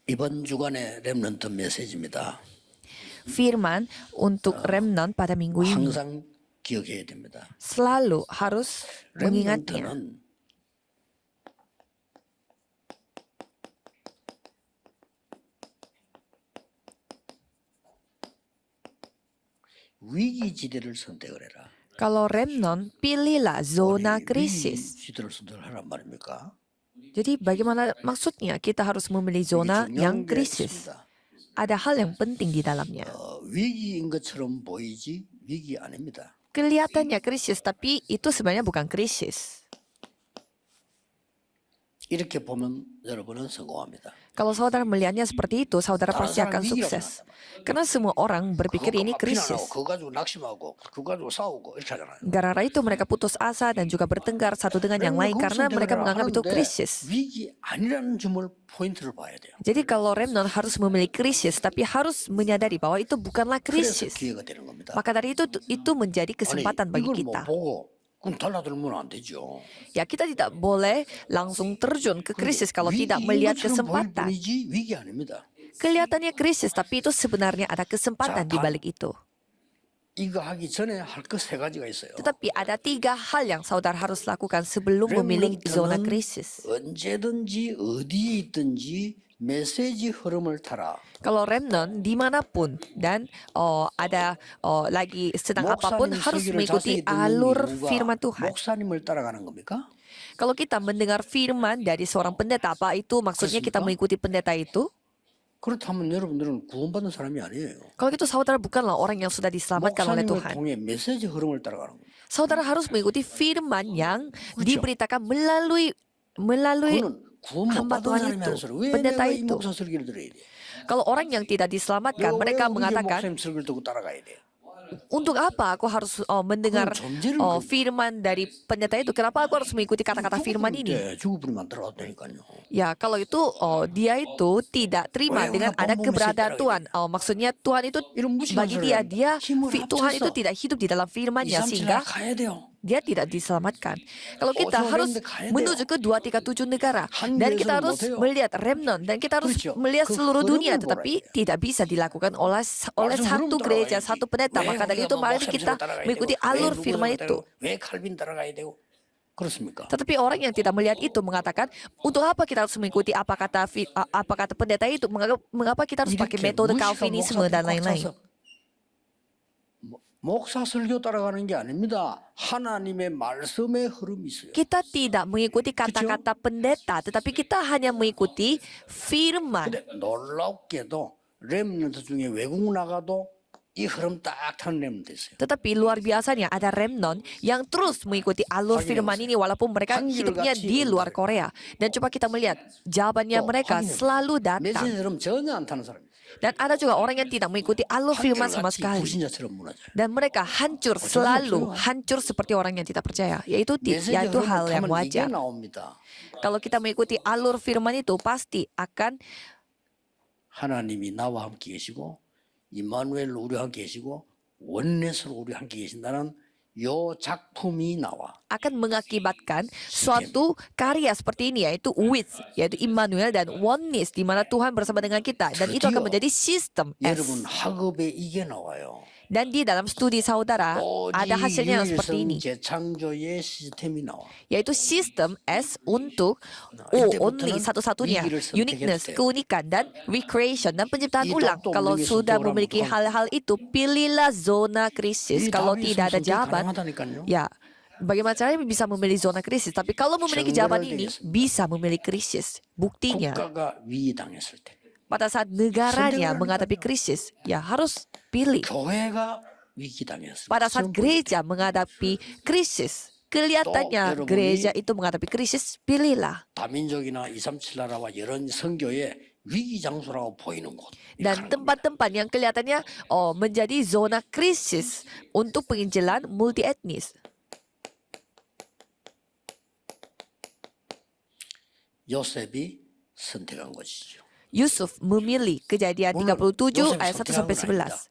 이번 주간의 렘넌트 메시지입니다. Firman untuk remnant pada minggu ini 항상 기억해야 됩니다. selalu harus mengingatnya. 렘넌트는 위기지대를 선택을 해라. Kalau remnant, pilihlah zona krisis. 위기지대를 선택하란 말입니까? Jadi bagaimana maksudnya kita harus memilih zona 이게 yang 중요한 게 krisis? 있습니다. Ada hal yang penting di dalamnya. 위기인 것처럼 보이지 위기 아닙니다. Kelihatannya krisis, tapi itu sebenarnya bukan krisis. 이렇게 보면 여러분은 성공합니다. Kalau saudara melihatnya seperti itu, saudara pasti akan sukses. Karena semua orang berpikir ini krisis. 그거 가지고 낙심하고 그거 가지고 싸우고 이렇게 하잖아요. Gara-gara itu mereka putus asa dan juga bertengkar satu dengan yang lain karena mereka menganggap itu krisis. 위기 아니라는 점을 포인트를 봐야 돼요. Jadi kalau remnant harus memilih krisis, tapi harus menyadari bahwa itu bukanlah 그래서 krisis. 기회가 되는 겁니다. Maka dari itu menjadi kesempatan bagi 이걸 못 kita. 보고 그럼 달라들면 안 되죠. Ya, kita tidak boleh langsung terjun ke krisis kalau tidak melihat kesempatan. 뿐이지 위기 아닙니다. Kelihatannya krisis, tapi itu sebenarnya ada kesempatan di balik itu. 이거 하기 전에 할 것 세 가지가 있어요. Tetapi ada 3 hal yang saudara harus lakukan sebelum memilih zona krisis. 언제든지 어디에 있든지 메시지 흐름을 타라. Kalau remnant dimanapun dan lagi sedang apapun harus mengikuti alur firman Tuhan. 목사님을 따라가는 겁니까? Kalau kita mendengar firman dari seorang pendeta, apa itu maksudnya kita mengikuti pendeta itu? 그렇다면 여러분들은 구원받은 사람이 아니에요. Kalau gitu saudara bukanlah orang yang sudah diselamatkan oleh 목사님을 Tuhan. 통해 메시지 흐름을 따라가는 겁니다. Saudara harus mengikuti firman yang diberitakan melalui 그거는 구원 못 hamba 받은 Tuhan 사람이 itu, 하는 소리. 왜 pendeta 내가 이 itu. 목사 설교를 들어야 돼? Kalau orang yang tidak diselamatkan, mereka 왜 우리 mengatakan, 목사님 설교를 듣고 따라가야 돼? untuk apa aku harus mendengar firman dari pendeta itu? Kenapa aku harus mengikuti kata-kata firman ini? 죽어버리면 안 따라갔다니까요. Ya, kalau itu dia itu tidak terima dengan ada keberadaan Tuhan. Maksudnya Tuhan itu bagi dia Tuhan itu tidak hidup di dalam firman-Nya sehingga 가야 돼요. dia tidak diselamatkan. Kalau kita harus menuju ke 237 negara dan kita harus melihat remnant dan kita harus melihat seluruh dunia, tetapi tidak bisa dilakukan oleh satu gereja, satu pendeta. Maka dari itu mari kita mengikuti alur firman itu. 왜 칼빈 따라가야 되고? 그렇습니까? Tetapi orang yang tidak melihat itu mengatakan, untuk apa kita harus mengikuti apa kata pendeta itu? Mengapa kita harus pakai metode Calvinisme dan lain-lain? 목사 설교 따라가는 게 아닙니다. 하나님의 말씀의 흐름이 있어요. Kita tidak mengikuti kata-kata pendeta, tetapi kita hanya mengikuti firman. 근데 놀랍게도 렘넌트 중에 외국 나가도 이 흐름 딱 타는 렘넌트 있어요. Tetapi luar biasanya ada remnant yang terus mengikuti alur firman ini walaupun mereka hidupnya di luar Korea. Dan coba kita melihat jawabannya mereka selalu datang. 메시지 흐름 전혀 안 타는 사람이에요. Dan ada juga orang yang tidak mengikuti alur firman sama sekali. 불신자처럼 무너져요. Dan mereka hancur, selalu hancur seperti orang yang tidak percaya. Yaitu hal yang 이게 wajar. 나옵니다. Kalau kita mengikuti alur firman itu pasti akan 하나님이 나와 함께 계시고 임마누엘로 우리와 함께 계시고 원내스로 우리와 함께 계신다는 요 작품이 나와. akan mengakibatkan suatu karya seperti ini, yaitu yaitu Immanuel dan oneness, di mana Tuhan bersama dengan kita, dan itu akan menjadi sistem S. 여러분 학업에 이게 나와요. Dan di dalam studi saudara ada hasilnya yang seperti ini, 재창조의 시스템이 나와. yaitu sistem S untuk only, satu-satunya, uniqueness, keunikan, dan recreation, dan penciptaan ulang. Kalau sudah memiliki hal-hal itu, pilihlah zona krisis. Kalau tidak ada jawaban, ya bagaimana caranya bisa memilih zona krisis? Tapi kalau memiliki jawaban ini, bisa memilih krisis. Buktinya, 국가가 위기당했을 때 pada saat negaranya menghadapi krisis, ya harus pilih. 교회가 위기당했을 Pada saat gereja menghadapi krisis, kelihatannya gereja itu menghadapi krisis, pilihlah. 다민족이나 237 나라와 이런 선교의 위기 장소라고 보이는 곳. Dan tempat-tempat yang kelihatannya menjadi zona krisis untuk penginjilan multi etnis. 요셉이 선택한 것이죠. Yusuf memilih, Kejadian 37 ayat 1 sampai 11.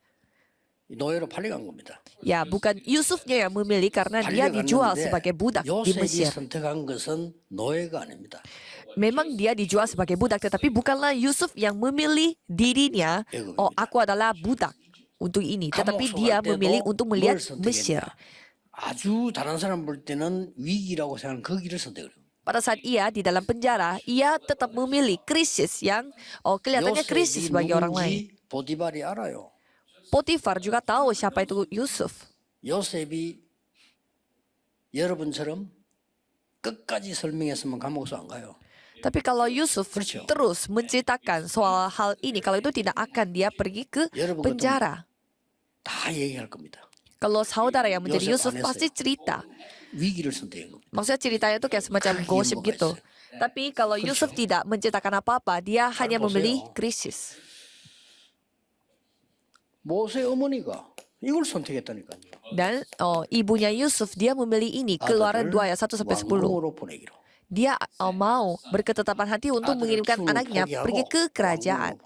노예로 팔려간 겁니다. Ya, bukan Yusufnya yang memilih karena dia dijual 팔려갔는데 sebagai budak di 요셉이 Mesir. 선택한 것은 노예가 아닙니다. Memang dia dijual sebagai budak, tetapi bukanlah Yusuf yang memilih dirinya, oh aku adalah budak untuk ini, tetapi dia memilih untuk melihat Mesir. 아주 다른 사람 볼 때는 위기라고 생각하는 그 길을 선택을 해요. Pada saat ia di dalam penjara, ia tetap memilih krisis yang kelihatannya krisis bagi orang lain. 누군지 보디발이 알아요. Potifar juga tahu siapa itu Yusuf. 요셉이 여러분처럼 끝까지 설명했으면 감옥서 안 가요. Tapi kalau Yusuf terus menceritakan soal hal ini, kalau itu tidak akan dia pergi ke penjara. 다 얘기할 겁니다. Kalau saudara yang menjadi Yusuf Yusuf pasti cerita. 위기를 선택한 겁니다. Maksudnya ceritanya itu kayak semacam gosip gitu. Tapi kalau Yusuf tidak menceritakan apa-apa, dia hanya memilih krisis. 모세 어머니가 이걸 선택했다니까요. Dan ibunya Yusuf dia memilih ini, Keluaran 2 ayat 1 sampai 10. 왕궁으로 보내기로. Dia mau berketetapan hati untuk mengirimkan anaknya pergi ke kerajaan.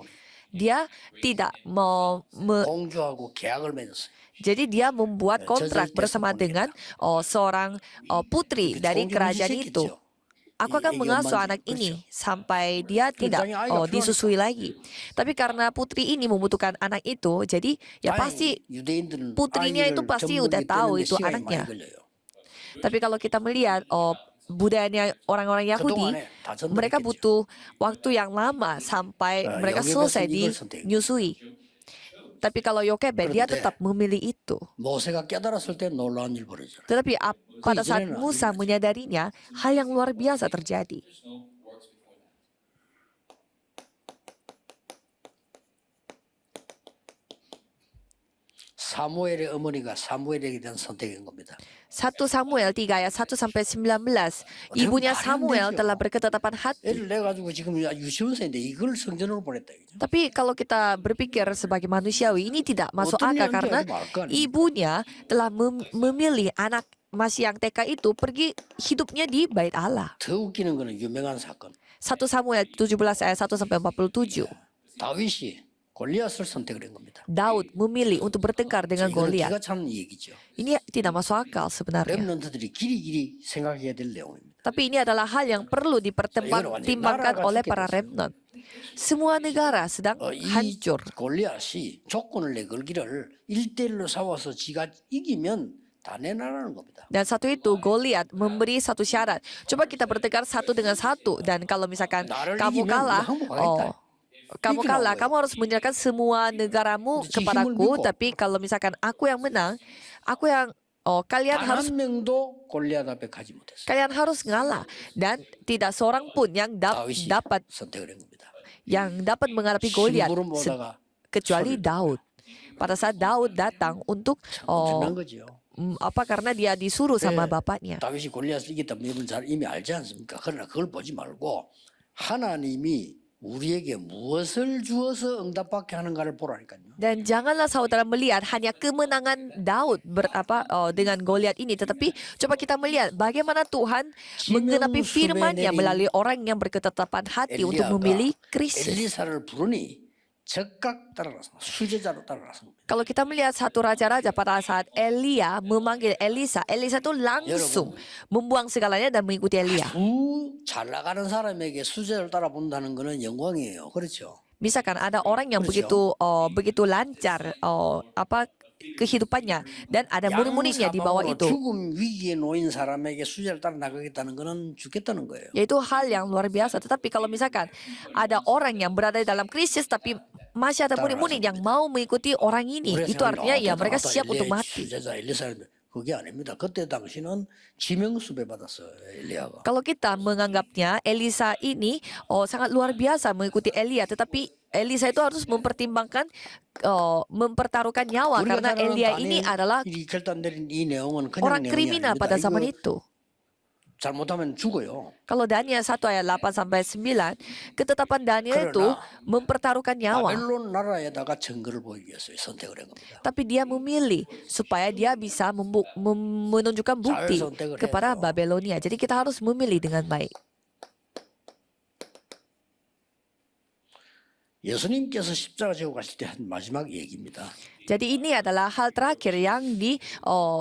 Dia tidak mau 공주하고 계약을 맺었어요. jadi dia membuat kontrak bersama dengan seorang putri dari kerajaan itu. Aku akan mengasuh anak ini sampai dia tidak disusui lagi. Tapi karena putri ini membutuhkan anak itu, jadi ya pasti putrinya itu pasti udah tahu itu anaknya. Tapi kalau kita melihat budayanya orang-orang Yahudi, mereka butuh waktu yang lama sampai mereka selesai dinyusui. Tapi kalau Yokebed dia tetap memilih itu. 모세가 깨달았을 때 놀라운 일 벌어져요. Tetapi pada saat Musa menyadarinya, hal yang luar biasa terjadi. 사무엘의 어머니가 사무엘에게 대한 선택인 겁니다. 1 Samuel 3 ayat 1 sampai 19. Ibunya Samuel telah berketetapan hati. 애를 내 가지고 지금 유치원생인데 이걸 성전으로 보냈다. Tapi kalau kita berpikir sebagai manusiawi, ini tidak masuk akal karena ibunya telah memilih anak masih yang TK itu pergi hidupnya di Bait Allah. 더 웃기는 거는 유명한 사건. 1 Samuel 17 ayat 1 sampai 47. 다윗이 골리앗을 선택을 한 겁니다. Daud memilih untuk bertengkar dengan 이거는 Goliat. 기가 차는 얘기죠. Ini tidak masuk akal sebenarnya. 렘넌트들이 길이길이 생각해야 될 내용입니다. Tapi ini adalah hal yang perlu dipertimbangkan oleh para remnant. Semua negara sedang hancur. 골리앗이 조건을 내걸기를 1대1로 싸워서 지가 이기면 다 내놔라는 겁니다. Dan satu itu Goliat memberi satu syarat. Coba kita bertengkar satu dengan satu. Dan kalau misalkan kamu kalah, kamu harus menyerahkan semua negaramu kepadaku. Tapi kalau misalkan aku yang menang, kalian harus 골리앗 앞에 가지 못했어요. kalian harus ngalah. Dan tidak seorang pun yang dapat 선택을 한 겁니다. menghadapi Goliat kecuali 소리를. Daud. Pada saat Daud datang untuk 엄청난 거죠. karena dia disuruh sama bapaknya. 다윗이 골리앗을 이겼다면 이분 잘 이미 알지 않습니까? 그러나 그걸 보지 말고 하나님이 우리에게 무엇을 주어서 응답받게 하는가를 보라니까요. Dan janganlah saudara melihat hanya kemenangan Daud dengan Goliat ini, tetapi coba kita melihat bagaimana Tuhan menggenapi firman-Nya melalui orang yang berketetapan hati untuk memilih krisis. 엘리사를 부르니 적각 따라가서 수제자로 따라가서 Kalau kita melihat satu raja-raja pada saat Elia memanggil Elisa, Elisa itu langsung membuang segalanya dan mengikuti Elia. 잘 나가는 사람에게 수제자를 따라 본다는 거는 영광이에요. 그렇죠? Misalkan ada orang yang begitu lancar kehidupannya dan ada murid-muridnya di bawah itu. 죽음 위기에 놓인 사람에게 수제를 따라 나가겠다는 거는 죽겠다는 거예요. Yaitu hal yang luar biasa. Tetapi kalau misalkan ada orang yang berada dalam krisis tapi masih ada murid-murid yang mau mengikuti orang ini, itu artinya ya mereka siap untuk mati. 수제자 엘리사는 그게 아닙니다. 그때 당시는 지명수배 받았어요, 엘리야가. Kalau kita menganggapnya Elisa ini sangat luar biasa mengikuti Elia, tetapi Elisa itu harus mempertimbangkan mempertaruhkan nyawa karena Elia ini adalah 결단된 이 내용은 그냥 orang 내용이 kriminal 아닙니다. pada zaman 이거 itu. 잘못하면 죽어요. Kalau Daniel 1 ayat 8 sampai 9, ketetapan Daniel itu mempertaruhkan nyawa. 바벨론 나라에다가 증거를 보이기 위해서 선택을 한 겁니다. Tapi dia memilih supaya dia bisa menunjukkan bukti kepada Babelonia. Jadi kita harus memilih dengan baik. 예수님께서 십자가 지고 가실 때 한 마지막 얘기입니다. Jadi ini adalah hal terakhir yang 나를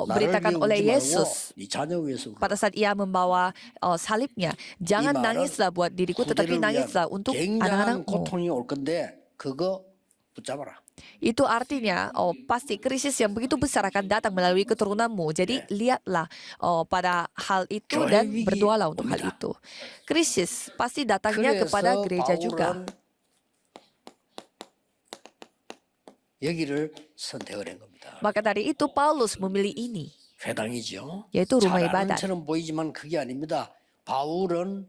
diberitakan 위해 oleh 울지 말고 Yesus 네 자녀 위해서 울어. pada saat ia membawa salibnya. Jangan 말은 nangislah buat diriku, tetapi 후대를 위한 nangislah untuk 굉장한 anak-anakmu. 고통이 올 건데 그거 붙잡아라. Itu artinya pasti krisis yang begitu besar akan datang melalui keturunanmu. Jadi lihatlah pada hal itu 교회 dan 위기 berdoalah untuk hal 옵니다. itu. Krisis pasti datangnya kepada 그래서 gereja juga. 바울은 여기를 선택을 한 겁니다. Maka dari itu Paulus memilih ini, 회당이죠. yaitu rumah 잘 아는 ibadat. 처럼 보이지만 그게 아닙니다. 바울은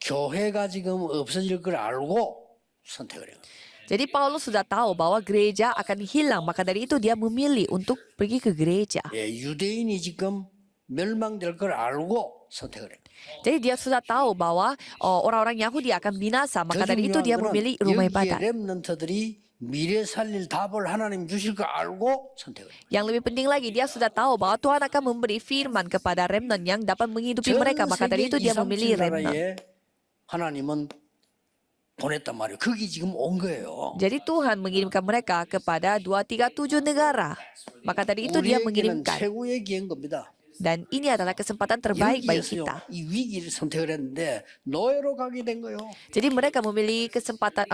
교회가 지금 없어질 걸 알고 선택을 해요. Jadi Paulus sudah tahu bahwa gereja akan hilang, maka dari itu dia memilih untuk pergi ke gereja. 예, 유대인이 지금 멸망될 걸 알고 선택을 해요. Jadi dia sudah tahu bahwa orang-orang Yahudi akan binasa, maka dari itu dia memilih rumah 여기에 ibadat. 렘넌트들이 미래 살릴 답을 하나님 주실 거 알고 선택을 해요. Yang lebih penting lagi, dia sudah tahu bahwa Tuhan akan memberi firman kepada remnant yang dapat menghidupi mereka, maka dari itu dia memilih remnant. 나라에 하나님은 보냈단 말이에요. 거기 지금 온 거예요. Jadi Tuhan mengirimkan mereka kepada 237 negara. Maka dari itu dia 우리에게는 mengirimkan. 최고의 기회인 겁니다. Dan ini adalah kesempatan terbaik bagi 여기에서요, kita. 이 위기를 선택을 했는데 노예로 가게 된 거예요. Jadi mereka memilih kesempatan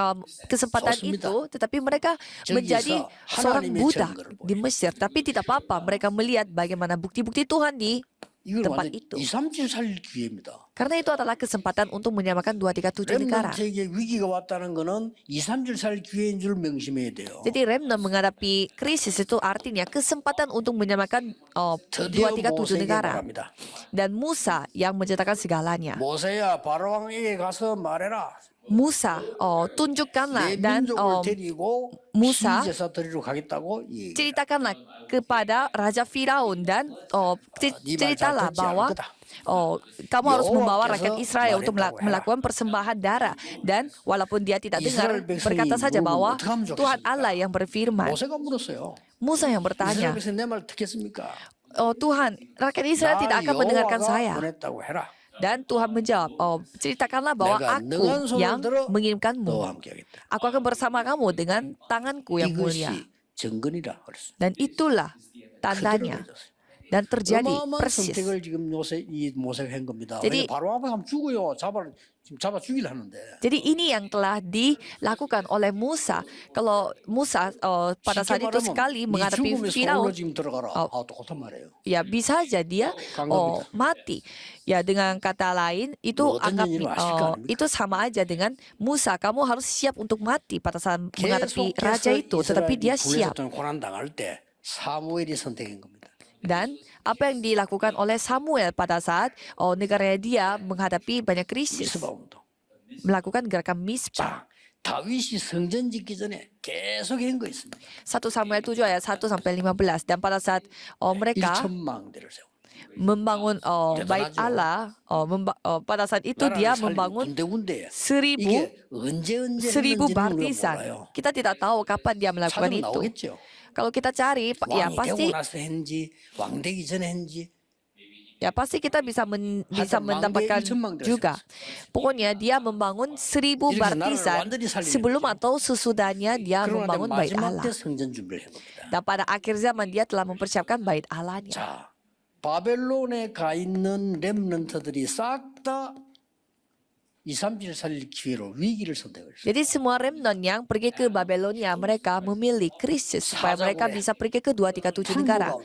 좋습니다. itu, tetapi mereka 저기서 menjadi seorang 하나님의 budak 증거를 di Mesir. Tapi tidak apa-apa, mereka melihat bagaimana bukti-bukti Tuhan di 이건 tempat 완전 itu. 2, 3주 살릴 기회입니다. Karena itu adalah kesempatan untuk menyamakan 237 negara. 렘넌트에게 위기가 왔다는 거는 2, 3주 살 기회인 줄 명심해야 돼요. Jadi remnant menghadapi krisis itu artinya kesempatan untuk menyamakan 드디어 237 모세에게 negara. 말합니다. Dan Musa yang menceritakan segalanya. 모세야 바로왕에게 가서 말해라. Musa, tunjukkanlah 내 dan 민족을 데리고 Musa 시제사 드리러 가겠다고 얘기해라. ceritakanlah kepada Raja Firaun dan ceritalah bahwa kamu harus membawa rakyat Israel untuk melakukan persembahan darah. Dan walaupun dia tidak dengar, berkata saja bahwa Tuhan Allah yang berfirman. 모세가 물었어요. Musa yang 이스라엘 bertanya, 백성 내 말 듣겠습니까? Tuhan, rakyat Israel tidak akan mendengarkan 여호와가 saya. 보냈다고 해라. Dan Tuhan menjawab, ceritakanlah bahwa 내가 aku 능한 손을 yang 들어 mengirimkanmu. 너와 함께하겠다. Aku akan bersama kamu dengan tanganku yang mulia. 이것이 정근이라 그랬어. Dan itulah tandanya. Dan terjadi 어마어마한 persis. 선택을 지금 이 모세가 한 겁니다. jadi- 바로 앞에 가면 죽어요. 지금 잡아 죽이려 하는데. Jadi ini yang telah dilakukan oleh Musa. Kalau Musa pada saat itu sekali menghadapi Firaun, 지금 들어가라. 똑같은 말이에요. ya bisa saja dia mati. Ya dengan kata lain itu itu sama aja dengan Musa. Kamu harus siap untuk mati pada saat menghadapi raja itu. Tetapi dia siap. 고난 당할 때 사무엘이 선택한 겁니다. Dan apa yang dilakukan oleh Samuel pada saat negaranya dia menghadapi banyak krisis, 미스바 운동. melakukan gerakan Mispa. 자, 다윗이 성전 짓기 전에 계속 한 거 있습니다. 1 Samuel 7 ayat 1 sampai 15. Dan pada saat mereka 1,000망대를 세워. membangun bait Allah, pada saat itu dia membangun 군데군데. 1,000 이게 언제 1,000 했는지는 우리가 barisan. 몰라요. Kita tidak tahu kapan dia melakukan 찾으면 itu. 나오겠죠. Kalau kita cari, ya 왕이 pasti 되고 나서 했는지 왕 되기 전에 했는지 kita bisa 하여튼 mendapatkan 1,000망대 juga. Pokoknya dia membangun 1,000 이렇게 barisan 나라를 완전히 살리는 sebelum 거죠. atau sesudahnya dia 그러나 membangun bait 마지막 Allah. 때 성전 준비를 한 겁니다. Dan pada akhir zaman dia telah mempersiapkan bait Allahnya. 자, 바벨론에 가 있는 렘넌트들이 싹 다 2, 3주를 살릴 기회로 위기를 선택을 했어요. Jadi semua remnant yang pergi ke Babelonia, mereka memilih krisis supaya mereka bisa pergi ke 237 negara.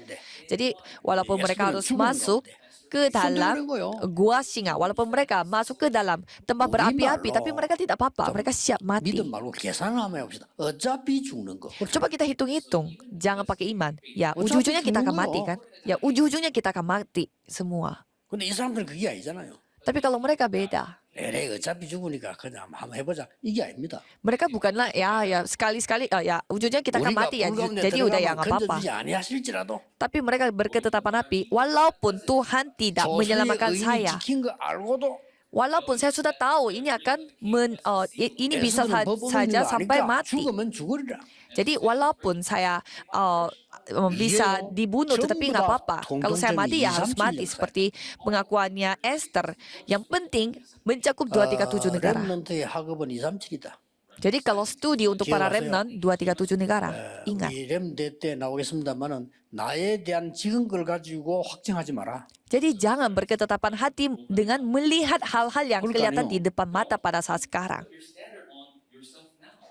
Jadi walaupun mereka harus masuk ke dalam gua singa, walaupun mereka masuk ke dalam tempat berapi-api, tapi mereka tidak apa-apa, mereka siap mati. 믿음 말고 계산을 한번 해봅시다. 어차피 죽는 거. Coba kita hitung-hitung, jangan pakai iman. Ya, ujung-ujungnya kita akan mati kan? Ya, ujung-ujungnya kita akan mati semua. 근데 이 사람들은 그게 아니잖아요. Tapi kalau mereka beda, 에레 어차피 죽으니까 그냥 한번 해보자. 이게 아닙니다. mereka bukanlah ya sekali-sekali ya ujungnya kita akan mati ya. Jadi udah ya nggak apa-apa. 건져주지 아니하실지라도 Tapi mereka berketetapan api, walaupun Tuhan tidak menyelamatkan 조수의 saya, 의인이 지킨 거 알고도 walaupun saya sudah tahu ini akan ini bisa 예수는 법 saja 어기는 거 sampai 아니까 mati. 죽으면 죽으리라. Jadi walaupun saya bisa dibunuh, tetapi nggak apa-apa. Kalau saya mati ya harus mati seperti pengakuannya Esther. Yang penting mencakup 237 negara. 렘넌트의 학업은 2, 3, 7이다. Jadi kalau studi untuk para remnant 237 negara, ingat. 우리 렘대 때 나오겠습니다만은 나에 대한 지은 걸 가지고 확증하지 마라. Jadi jangan berketetapan hati dengan melihat hal-hal yang kelihatan di depan mata pada saat sekarang.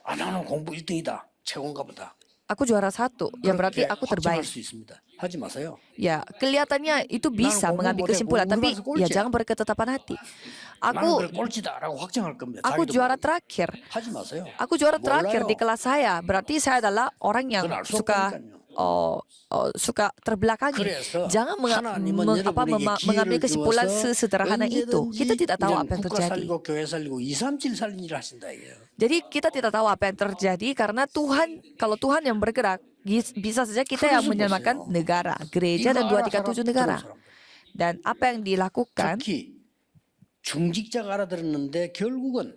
아, 나는 공부 1등이다. 최고인가 보다. Aku juara 1, ya berarti aku 확증할 terbaik. 수 있습니다. 하지 마세요. Ya, kelihatannya itu bisa mengambil kesimpulan, tapi ya jangan berketetapan hati. 나는 Aku 그래 꼴찌다라고 확증할 겁니다. aku 자기도 juara 모르고. terakhir. 하지 마세요. Aku juara terakhir 몰라요. di kelas saya. Berarti saya adalah orang yang 그건 알수 suka 없다니까요. suka terbelakangi. 그래서 Jangan 하나님은 여러분에게 mengambil 기회를 kesimpulan 주어서 sesederhana itu. Kita tidak tahu apa yang 국가 terjadi. 살리고 교회 살리고 2, 3, 7 살리는 일을 하신다 이게요. Jadi kita tidak tahu apa yang terjadi karena Tuhan, kalau Tuhan yang bergerak, bisa saja kita yang menyelamatkan negara, gereja dan 237 negara. Dan apa yang dilakukan, 특히 중직자가 알아들었는데 결국은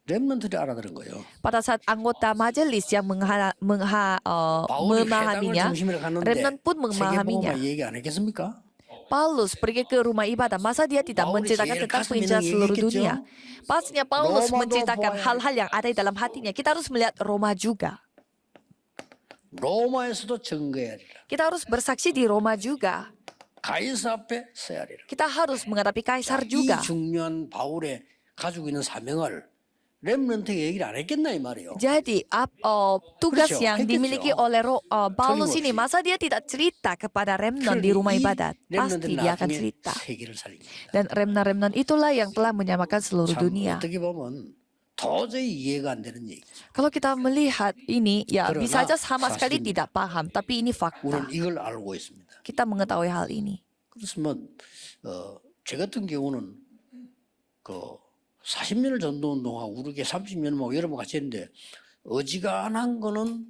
렘넌트들이 알아들은 거예요. pada saat anggota majelis yang 바울이 회당을 memahaminya, 중심으로 갔는데 remnant pun memahaminya. 세계복음화 얘기 안 했겠습니까? Paulus pergi ke rumah ibadah, masa dia tidak Paulus menceritakan 제일 tentang 가슴 penginjilan 있는 seluruh 얘기겠죠? dunia? Pastinya Paulus 로마도 menceritakan 보아야 hal-hal yang ada di dalam hatinya. Kita harus melihat Roma juga. 로마에서도 증거해야 하리라. Kita harus bersaksi di Roma juga. 가이사 앞에 서야 하리라. Kita harus menghadapi kaisar 이 juga. 중요한 바울의 가지고 있는 사명을 렘넌트에게 얘기를 안 했겠나 이 말이에요. Jadi tugas 그렇죠. yang dimiliki 했겠죠. oleh Paulus ini, 틀림없이. masa dia tidak cerita kepada remnant di rumah ibadat? Pasti 렘넌트는 dia akan 나중에 cerita. 세계를 살립니다. Dan remnant-remnant itulah yang telah menyamakan seluruh 참 dunia. 어떻게 보면 도저히 이해가 안 되는 얘기죠. Kalau kita melihat ini, ya 그러나 bisa saja sama sekali 사실입니다. tidak paham, tapi ini fakta. 우리는 이걸 알고 있습니다. Kita mengetahui hal ini. 그렇지만 제 같은 경우는 그 40년을 전도운동하고 우리게 30년 뭐 여러분 같이 했는데 어지간한 거는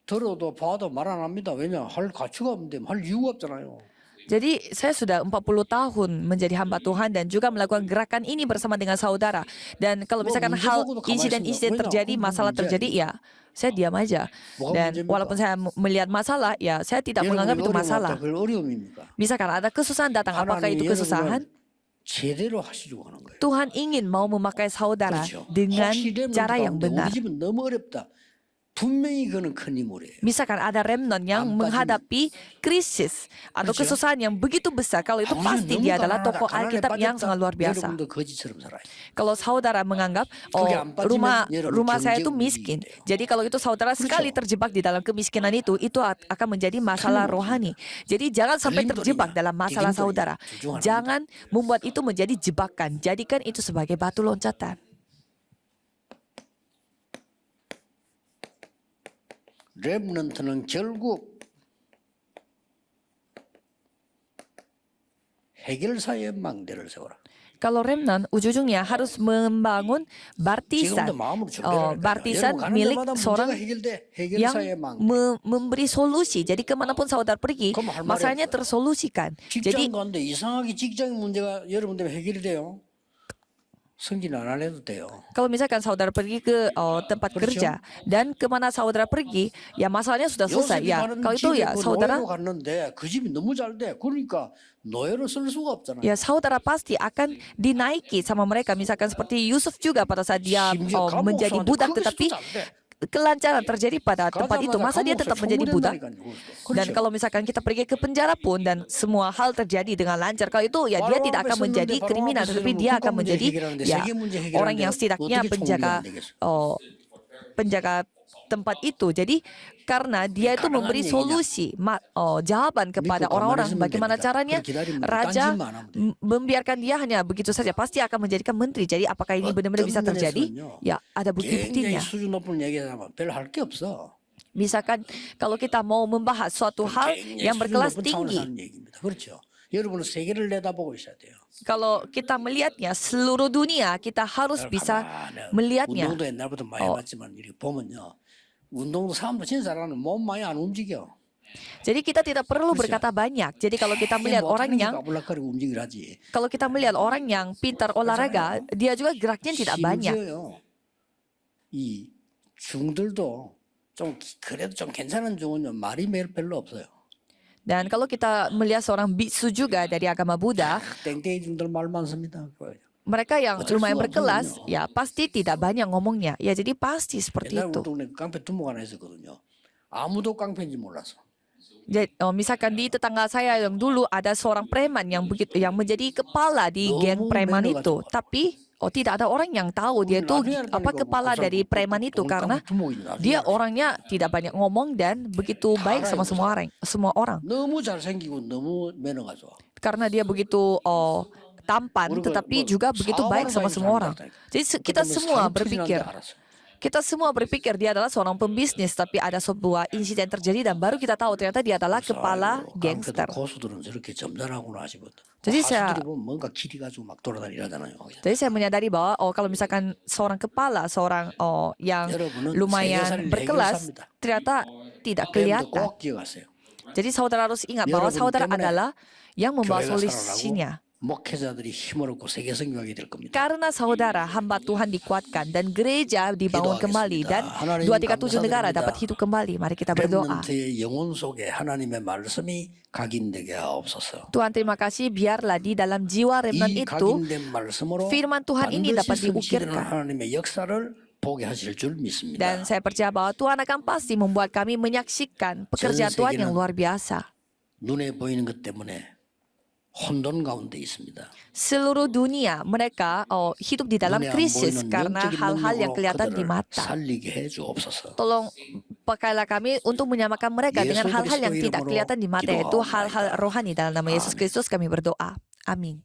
들어도 봐도 말 안 합니다. 왜냐 할 가치가 없는데 할 이유가 없잖아요. Jadi saya sudah 40 tahun menjadi hamba Tuhan dan juga melakukan gerakan ini bersama dengan saudara. Dan kalau misalkan hal insiden-insiden terjadi, masalah terjadi, ya saya diam aja. Dan walaupun saya melihat masalah, ya saya tidak menganggap itu masalah. 별 어려움입니까? Misalkan ada kesusahan datang, apakah itu kesusahan? 제대로 하시려고 하는 거예요. Tuhan ingin mau memakai saudara 그렇죠. dengan 혹시 cara yang 렘넌트 benar. 우리 집은 너무 어렵다. 분명히 그는 큰 인물이에요. Misalkan ada remnant yang Tanpa menghadapi krisis atau 그렇죠. kesusahan yang begitu besar, kalau itu pasti dia adalah tokoh Alkitab yang sangat luar biasa. 여러분도 거지처럼 살아요. Kalau saudara menganggap, 그게 안 빠지면 여러분 rumah saya itu 경제 miskin. 위기예요. Jadi kalau itu saudara sekali terjebak di dalam kemiskinan itu akan menjadi masalah rohani. Jadi jangan sampai terjebak dalam masalah saudara. Jangan membuat itu menjadi jebakan. Jadikan itu sebagai batu loncatan. 렘넌트는 결국 해결사의 망대를 세워라. Kalau remnant, ujung-ujungnya harus membangun bartisan, 지금도 마음으로 준비해야 돼요. bartisan 여러분 가는 milik 데마다 seorang 문제가 해결돼. yang 해결사의 망대. memberi solusi. Jadi kemanapun saudara pergi, 그럼 할 말이 masalahnya 없어요. tersolusikan. Jadi 직장 가는데 이상하게 직장 문제가 여러분 때문에 해결이 돼요. 승진 안 해도 돼요. kalau misalkan saudara pergi ke tempat kerja dan kemana saudara pergi, ya masalahnya sudah selesai. 요셉이 Ya, 가는 kalau itu 집에 ya 그 saudara, 노예로 갔는데 그 집이 너무 잘 돼. 그러니까 노예로 쓸 수가 없잖아요. ya saudara pasti akan dinaiki sama mereka. Misalkan seperti Yusuf juga pada saat dia 심지어 menjadi 감옥사한테 budak, 거기서도 tetapi 잘 돼. kelancaran terjadi pada tempat itu. Masa dia tetap menjadi budak? Dan kalau misalkan kita pergi ke penjara pun dan semua hal terjadi dengan lancar, kalau itu ya dia tidak akan menjadi kriminal, tetapi dia akan menjadi ya orang yang setidaknya penjaga tempat itu. Jadi karena dia itu memberi solusi, jawaban kepada orang-orang bagaimana caranya raja membiarkan dia hanya begitu saja, pasti akan menjadikan menteri. Jadi apakah ini benar-benar bisa terjadi? Ya, ada bukti-buktinya. 굉장히 수준 높은 얘기하면 별로 할 게 없어. Misalkan kalau kita mau membahas suatu hal yang berkelas tinggi, 그렇죠. 여러분은 세계를 내다보고 있어야 돼요. kalau kita melihatnya seluruh dunia, kita harus bisa melihatnya. 운동도 옛날부터 많이 해봤지만 이렇게 보면요. 운동도 사람도 진짜 잘하는 몸 많이 안 움직여. Jadi kita tidak perlu berkata banyak. Jadi kalau kita melihat orang yang pintar olahraga, dia juga geraknya tidak banyak. 이 중들도 좀 그래도 좀 괜찮은 중은요 말이 별로 없어요. Dan kalau kita melihat seorang biksu juga dari agama Buddha, 땡땡이 중들 말 많습니다. mereka yang 어쩔 lumayan 수가 berkelas, 없거든요. ya pasti tidak banyak ngomongnya. Ya jadi pasti seperti 옛날 우리 itu. 동네 깡패 두목 하나 있었거든요. 아무도 깡패인지 몰랐어. Jadi, misalkan di tetangga saya yang dulu ada seorang preman yang begitu, yang menjadi kepala di geng 너무 preman 매너가 itu, 좋아. tapi tidak ada orang yang tahu dia 우리 itu 나중에 apa 알았다니까, kepala 그 dari 사람 preman itu 동네 karena 깡패 두목인지 나중에 dia 알았어. orangnya tidak banyak ngomong dan begitu baik sama semua orang. 너무 잘생기고 너무 매너가 좋아. Karena dia begitu tampan, 우리가 tetapi 뭐 juga begitu baik 사업하는 sama 사람인 줄 semua orang. 알았다니까. Jadi kita 그때 뭐 semua 사기 berpikir, 터지는데 알았어. dia adalah seorang pembisnis, tapi ada sebuah insiden terjadi dan baru kita tahu ternyata dia adalah kepala 아이고, 깡패도 gangster. 고수들은 저렇게 점잖하구나 싶었다. Jadi saya 하수들이 보면 뭔가 길이 가지고 막 돌아다니잖아요. Jadi saya menyadari bahwa kalau misalkan seorang kepala, seorang yang 여러분은 lumayan 세계사를 berkelas, 해결사입니다. ternyata tidak 여러분도 kelihatan. 꼭 기억하세요. Jadi saudara harus ingat bahwa 여러분 saudara 때문에 adalah yang membawa 교회가 solusinya. 살아나고 목회자들이 힘을 얻고 세계 선교하게 될 겁니다. Karena saudara, hamba Tuhan dikuatkan dan gereja dibangun kembali dan 하나님 237 negara 감사드립니다. dapat hidup kembali. Mari kita berdoa. 렘넌트의 영혼 속에 하나님의 말씀이 각인되게 하옵소서. Tuhan terima kasih, biarlah di dalam jiwa remnant 이 itu 각인된 말씀으로 firman Tuhan ini dapat 반드시 성취되는 diukirkan. 하나님의 역사를 보게 하실 줄 믿습니다. Dan saya percaya bahwa Tuhan akan pasti membuat kami menyaksikan pekerjaan Tuhan yang luar biasa. 눈에 보이는 것 때문에 혼돈 가운데 있습니다. Seluruh dunia mereka hidup di dalam 눈에 안 krisis 보이는 karena 영적인 hal-hal yang 능력으로 kelihatan di 그들을 mata. 살리게 해 주옵소서. Tolong pakailah kami untuk menyamakan mereka dengan Yesus hal-hal yang Kristus tidak iram으로 kelihatan di mata, yaitu 기도하옵나이다. hal-hal rohani. Dalam nama Yesus 아멘. Kristus kami berdoa. Amin.